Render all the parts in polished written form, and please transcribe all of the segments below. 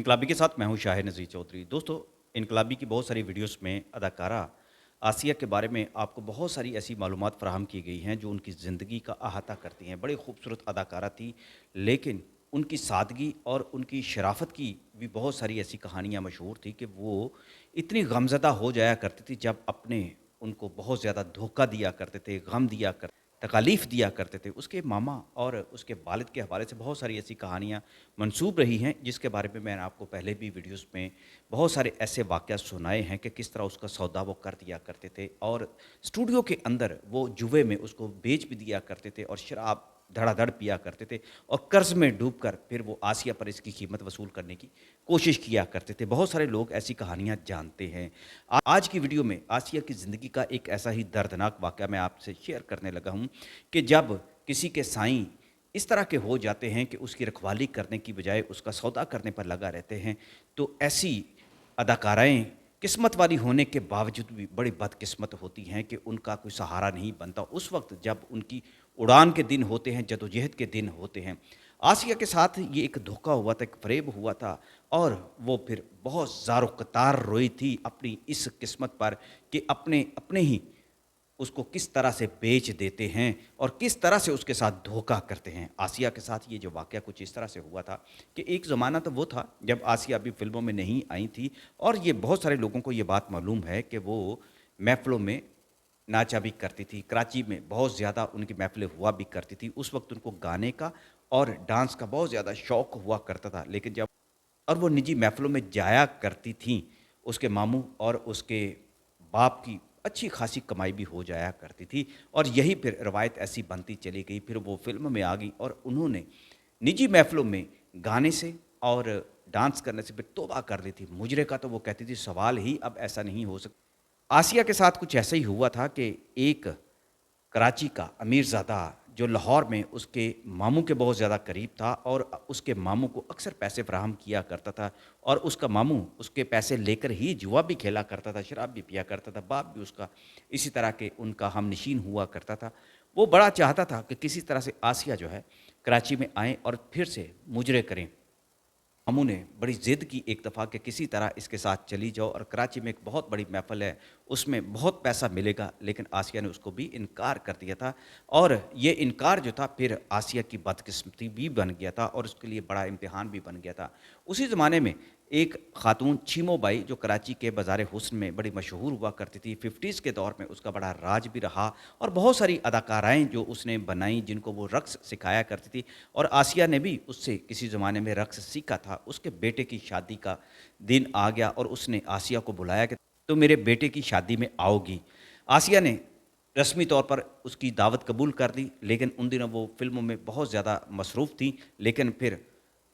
इनकलाबी के साथ मैं हूं शाहिद नज़ीर चौधरी। दोस्तों, इनकलाबी की बहुत सारी वीडियोस में अदाकारा आसिया के बारे में आपको बहुत सारी ऐसी मालूमात फ़राहम की गई हैं जो उनकी ज़िंदगी का अहाता करती हैं। बड़ी खूबसूरत अदाकारा थी, लेकिन उनकी सादगी और उनकी शराफ़त की भी बहुत सारी ऐसी कहानियाँ मशहूर थी कि वो इतनी गमज़दा हो जाया करती थी जब अपने उनको बहुत ज़्यादा धोखा दिया करते थे, गम दिया कर तकालीफ़ दिया करते थे। उसके मामा और उसके वालिद के हवाले से बहुत सारी ऐसी कहानियाँ मंसूब रही हैं, जिसके बारे में मैंने आपको पहले भी वीडियोज़ में बहुत सारे ऐसे वाक़यात सुनाए हैं कि किस तरह उसका सौदा वो कर दिया करते थे और स्टूडियो के अंदर वो जुए में उसको बेच भी दिया करते थे और शराब धड़ाधड़ पिया करते थे और कर्ज़ में डूबकर फिर वो आसिया पर इसकी कीमत वसूल करने की कोशिश किया करते थे। बहुत सारे लोग ऐसी कहानियाँ जानते हैं। आज की वीडियो में आसिया की ज़िंदगी का एक ऐसा ही दर्दनाक वाक़या मैं आपसे शेयर करने लगा हूँ कि जब किसी के साईं इस तरह के हो जाते हैं कि उसकी रखवाली करने की बजाय उसका सौदा करने पर लगा रहते हैं, तो ऐसी अदाकाराएँ किस्मत वाली होने के बावजूद भी बड़ी बदकिस्मत होती हैं कि उनका कोई सहारा नहीं बनता उस वक़्त जब उनकी उड़ान के दिन होते हैं, जद्दोजहद के दिन होते हैं। आसिया के साथ ये एक धोखा हुआ था, एक फ़रेब हुआ था और वो फिर बहुत ज़ारो-कतार रोई थी अपनी इस किस्मत पर कि अपने अपने ही उसको किस तरह से बेच देते हैं और किस तरह से उसके साथ धोखा करते हैं। आसिया के साथ ये जो वाक़या कुछ इस तरह से हुआ था कि एक ज़माना तो वो था जब आसिया अभी फ़िल्मों में नहीं आई थी और ये बहुत सारे लोगों को ये बात मालूम है कि वो महफ़िलों में नाचा भी करती थी। कराची में बहुत ज़्यादा उनकी महफ़िलें हुआ भी करती थी। उस वक़्त उनको गाने का और डांस का बहुत ज़्यादा शौक हुआ करता था। लेकिन जब और वो निजी महफ़िलों में जाया करती थीं, उसके मामू और उसके बाप की अच्छी खासी कमाई भी हो जाया करती थी और यही फिर रवायत ऐसी बनती चली गई। फिर वो फ़िल्म में आ गई और उन्होंने निजी महफ़िलों में गाने से और डांस करने से फिर तौबा कर ली थी। मुजरे का तो वो कहती थी सवाल ही अब ऐसा नहीं हो सकता। आसिया के साथ कुछ ऐसा ही हुआ था कि एक कराची का अमीरज़ादा जो लाहौर में उसके मामू के बहुत ज़्यादा करीब था और उसके मामू को अक्सर पैसे फ़राहम किया करता था और उसका मामू उसके पैसे लेकर ही जुआ भी खेला करता था, शराब भी पिया करता था, बाप भी उसका इसी तरह के उनका हमनशीन हुआ करता था। वो बड़ा चाहता था कि किसी तरह से आसिया जो है कराची में आएँ और फिर से मुजरे करें। मामू ने बड़ी ज़िद की एक दफ़ा कि किसी तरह इसके साथ चली जाओ और कराची में एक बहुत बड़ी महफ़िल है, उसमें बहुत पैसा मिलेगा, लेकिन आसिया ने उसको भी इनकार कर दिया था और ये इनकार जो था फिर आसिया की बदकिस्मती भी बन गया था और उसके लिए बड़ा इम्तिहान भी बन गया था। उसी ज़माने में एक ख़ातून चीमो बाई जो कराची के बाज़ार हुस्न में बड़ी मशहूर हुआ करती थी, 50s के दौर में उसका बड़ा राज भी रहा और बहुत सारी अदाकाराएँ जो उसने बनाई जिनको वो रक़्स सिखाया करती थी और आसिया ने भी उससे किसी ज़माने में रक़्स सीखा था। उसके बेटे की शादी का दिन आ गया और उसने आसिया को बुलाया कि तुम मेरे बेटे की शादी में आओगी। आसिया ने रस्मी तौर पर उसकी दावत कबूल कर ली, लेकिन उन दिनों वो फ़िल्मों में बहुत ज़्यादा मसरूफ़ थी। लेकिन फिर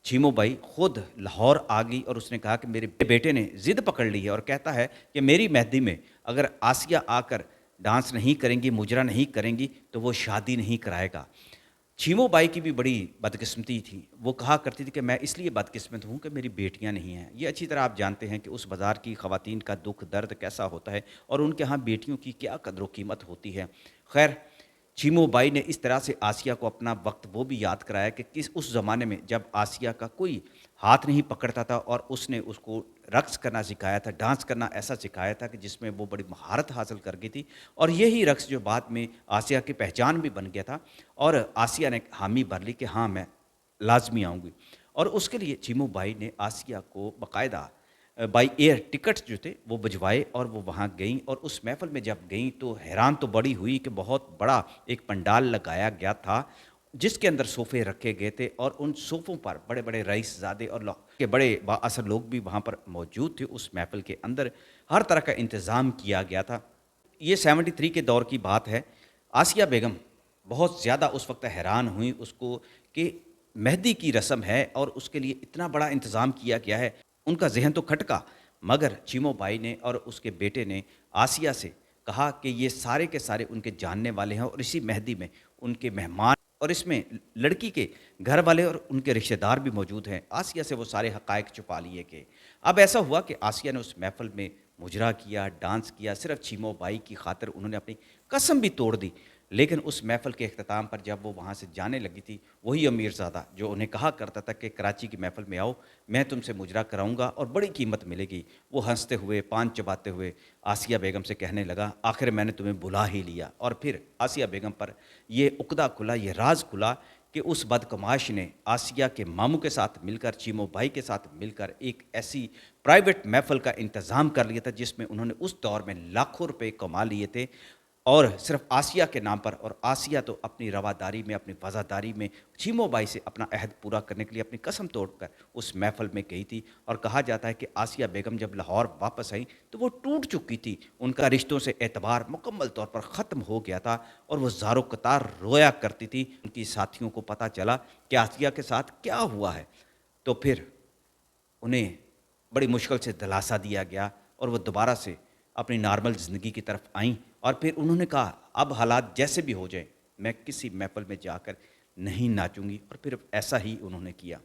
छीमो बाई खुद लाहौर आ गई और उसने कहा कि मेरे बेटे ने ज़िद पकड़ ली है और कहता है कि मेरी मेहंदी में अगर आसिया आकर डांस नहीं करेंगी, मुजरा नहीं करेंगी, तो वो शादी नहीं कराएगा। छीमो बाई की भी बड़ी बदकिस्मती थी। वो कहा करती थी कि मैं इसलिए बदकिस्मत हूँ कि मेरी बेटियाँ नहीं हैं। ये अच्छी तरह आप जानते हैं कि उस बाज़ार की ख़वातीन का दुःख दर्द कैसा होता है और उनके यहाँ बेटियों की क्या कदर व कीमत होती है। ख़ैर, चीमू बाई ने इस तरह से आसिया को अपना वक्त वो भी याद कराया कि किस उस ज़माने में जब आसिया का कोई हाथ नहीं पकड़ता था और उसने उसको रक्स करना सिखाया था, डांस करना ऐसा सिखाया था कि जिसमें वो बड़ी महारत हासिल कर गई थी और यही रक्स जो बाद में आसिया की पहचान भी बन गया था और आसिया ने हामी भर ली कि हाँ, मैं लाजमी आऊँगी और उसके लिए चीमू बाई ने आसिया को बाकायदा बाई एयर टिकट्स जो थे वो भिजवाए और वो वहाँ गईं और उस महफ़िल में जब गईं तो हैरान तो बड़ी हुई कि बहुत बड़ा एक पंडाल लगाया गया था, जिसके अंदर सोफ़े रखे गए थे और उन सोफ़ों पर बड़े-बड़े रईसज़ादे और के बड़े बाअसर लोग भी वहाँ पर मौजूद थे उस महफ़िल के अंदर, हर तरह का इंतज़ाम किया गया था। ये 73 के दौर की बात है। आसिया बेगम बहुत ज़्यादा उस वक़्त हैरान हुईं उसको कि मेहंदी की रस्म है और उसके लिए इतना बड़ा इंतज़ाम किया गया है। उनका ज़हन तो खटका, मगर चीमो बाई ने और उसके बेटे ने आसिया से कहा कि ये सारे के सारे उनके जानने वाले हैं और इसी मेहंदी में उनके मेहमान और इसमें लड़की के घर वाले और उनके रिश्तेदार भी मौजूद हैं। आसिया से वो सारे हक़ाइक़ छुपा लिए कि अब ऐसा हुआ कि आसिया ने उस महफ़िल में मुजरा किया, डांस किया, सिर्फ़ चीमो बाई की ख़ातिर उन्होंने अपनी कसम भी तोड़ दी। لیکن اس محفل کے اختتام پر جب وہ وہاں سے جانے لگی تھی، وہی امیر زادہ جو انہیں کہا کرتا تھا کہ کراچی کی محفل میں آؤ، میں تم سے مجرا کراؤں گا اور بڑی قیمت ملے گی، وہ ہنستے ہوئے پان چباتے ہوئے آسیہ بیگم سے کہنے لگا آخر میں نے تمہیں بلا ہی لیا۔ اور پھر آسیہ بیگم پر یہ عقدہ کھلا، یہ راز کھلا کہ اس بدکماش نے آسیہ کے ماموں کے ساتھ مل کر، چیمو بھائی کے ساتھ مل کر ایک ایسی پرائیویٹ محفل کا انتظام کر لیا تھا جس میں انہوں نے اس دور میں لاکھوں روپے کما لیے تھے، اور صرف آسیہ کے نام پر۔ اور آسیہ تو اپنی رواداری میں، اپنی وفاداری میں چیمو بائی سے اپنا عہد پورا کرنے کے لیے اپنی قسم توڑ کر اس محفل میں گئی تھی، اور کہا جاتا ہے کہ آسیہ بیگم جب لاہور واپس آئیں تو وہ ٹوٹ چکی تھی، ان کا رشتوں سے اعتبار مکمل طور پر ختم ہو گیا تھا، اور وہ زار و قطار رویا کرتی تھی۔ ان کی ساتھیوں کو پتہ چلا کہ آسیہ کے ساتھ کیا ہوا ہے، تو پھر انہیں بڑی مشکل سے دلاسا دیا گیا اور وہ دوبارہ سے اپنی نارمل زندگی کی طرف آئیں، اور پھر انہوں نے کہا اب حالات جیسے بھی ہو جائیں میں کسی محفل میں جا کر نہیں ناچوں گی، اور پھر ایسا ہی انہوں نے کیا۔